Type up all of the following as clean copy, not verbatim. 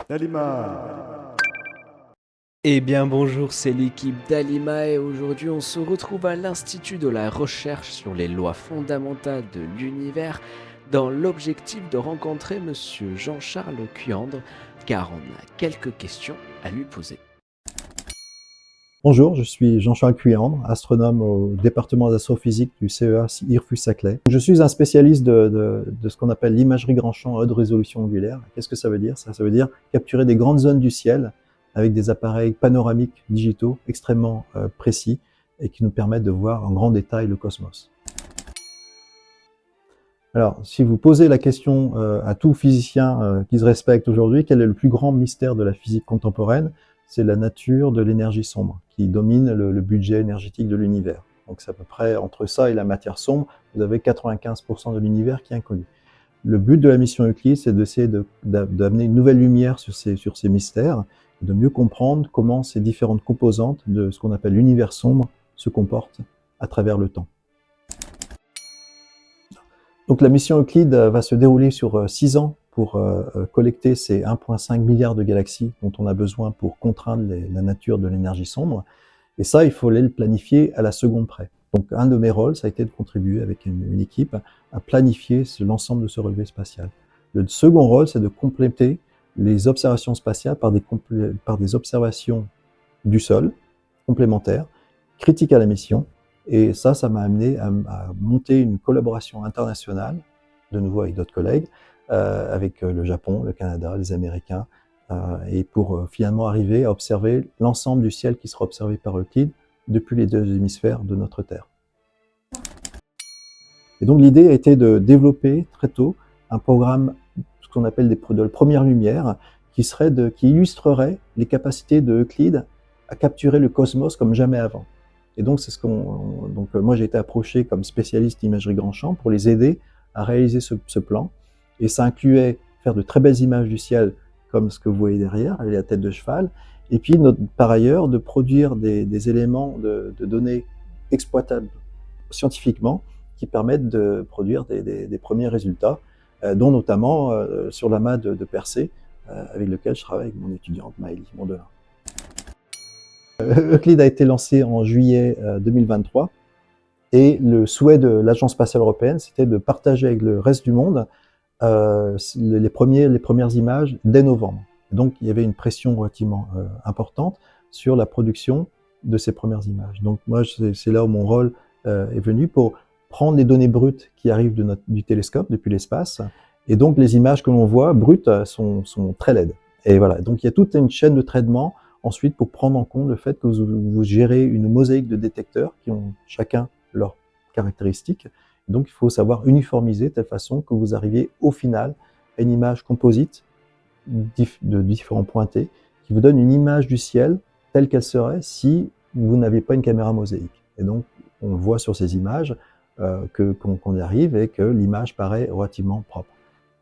Dalima. Eh bien bonjour, c'est l'équipe d'Alima et aujourd'hui on se retrouve à l'Institut de la recherche sur les lois fondamentales de l'univers dans l'objectif de rencontrer Monsieur Jean-Charles Cuyandre car on a quelques questions à lui poser. Bonjour, je suis Jean-Charles Cuyandre, astronome au département d'astrophysique du CEA IRFU-Saclay. Je suis un spécialiste de ce qu'on appelle l'imagerie grand champ à haute résolution angulaire. Qu'est-ce que ça veut dire? Ça veut dire capturer des grandes zones du ciel avec des appareils panoramiques digitaux extrêmement précis et qui nous permettent de voir en grand détail le cosmos. Alors, si vous posez la question à tout physicien qui se respecte aujourd'hui, quel est le plus grand mystère de la physique contemporaine? C'est la nature de l'énergie sombre qui domine le budget énergétique de l'univers. Donc c'est à peu près entre ça et la matière sombre, vous avez 95% de l'univers qui est inconnu. Le but de la mission Euclide, c'est d'essayer d'amener une nouvelle lumière sur ces mystères, de mieux comprendre comment ces différentes composantes de ce qu'on appelle l'univers sombre se comportent à travers le temps. Donc la mission Euclide va se dérouler sur 6 ans pour collecter ces 1,5 milliard de galaxies dont on a besoin pour contraindre la nature de l'énergie sombre. Et ça, il faut le planifier à la seconde près. Donc un de mes rôles, ça a été de contribuer avec une équipe à planifier l'ensemble de ce relevé spatial. Le second rôle, c'est de compléter les observations spatiales par des observations du sol complémentaires, critiques à la mission. Et ça m'a amené à monter une collaboration internationale, de nouveau avec d'autres collègues, avec le Japon, le Canada, les Américains, et pour finalement arriver à observer l'ensemble du ciel qui sera observé par Euclide depuis les 2 hémisphères de notre Terre. Et donc l'idée a été de développer très tôt un programme, ce qu'on appelle de première lumière, qui illustrerait les capacités de Euclide à capturer le cosmos comme jamais avant. Et donc, moi, j'ai été approché comme spécialiste d'imagerie grand champ pour les aider à réaliser ce plan. Et ça incluait faire de très belles images du ciel, comme ce que vous voyez derrière, avec la tête de cheval. Et puis, par ailleurs, de produire des éléments de données exploitables scientifiquement qui permettent de produire des premiers résultats, dont notamment sur l'amas de Persée, avec lequel je travaille avec mon étudiante Maëlie Mondelin. Euclide a été lancé en juillet 2023 et le souhait de l'Agence spatiale européenne, c'était de partager avec le reste du monde les premières images dès novembre. Donc il y avait une pression relativement importante sur la production de ces premières images. Donc moi, c'est là où mon rôle est venu pour prendre les données brutes qui arrivent du télescope depuis l'espace. Et donc les images que l'on voit brutes sont très laides. Et voilà, donc il y a toute une chaîne de traitement ensuite pour prendre en compte le fait que vous gérez une mosaïque de détecteurs qui ont chacun leurs caractéristiques. Donc il faut savoir uniformiser de telle façon que vous arriviez au final à une image composite de différents pointés qui vous donne une image du ciel telle qu'elle serait si vous n'aviez pas une caméra mosaïque. Et donc on voit sur ces images qu'on y arrive et que l'image paraît relativement propre.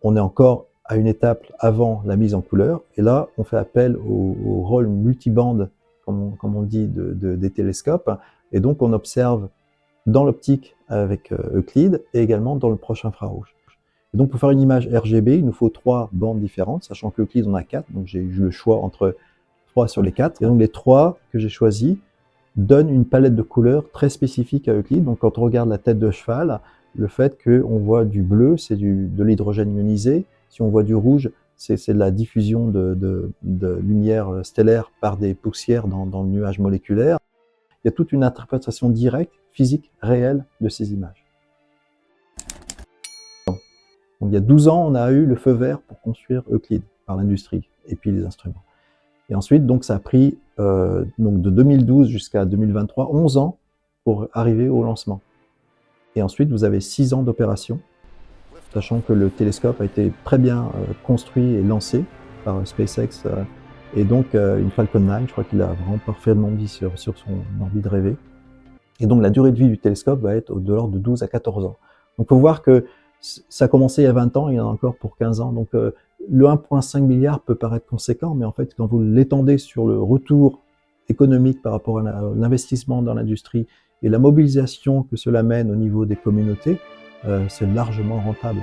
On est encore à une étape avant la mise en couleur, et là, on fait appel au rôle multibande, comme on dit, des télescopes, et donc on observe dans l'optique avec Euclide, et également dans le proche infrarouge. Et donc pour faire une image RGB, il nous faut 3 bandes différentes, sachant qu'Euclide en a 4, donc j'ai eu le choix entre 3 sur les 4, et donc les 3 que j'ai choisis donnent une palette de couleurs très spécifique à Euclide. Donc quand on regarde la tête de cheval, le fait qu'on voit du bleu, c'est de l'hydrogène ionisé. Si on voit du rouge, c'est de la diffusion de lumière stellaire par des poussières dans le nuage moléculaire. Il y a toute une interprétation directe, physique, réelle de ces images. Donc, il y a 12 ans, on a eu le feu vert pour construire Euclide par l'industrie et puis les instruments. Et ensuite, donc, ça a pris donc de 2012 jusqu'à 2023, 11 ans pour arriver au lancement. Et ensuite, vous avez 6 ans d'opération, sachant que le télescope a été très bien construit et lancé par SpaceX. Et donc, une Falcon 9, je crois qu'il a vraiment parfaitement dit sur son orbite rêvée. Et donc, la durée de vie du télescope va être de l'ordre de 12 à 14 ans. Donc, il faut voir que ça a commencé il y a 20 ans, il y en a encore pour 15 ans. Donc, le 1,5 milliard peut paraître conséquent, mais en fait, quand vous l'étendez sur le retour économique par rapport à l'investissement dans l'industrie et la mobilisation que cela mène au niveau des communautés, c'est largement rentable.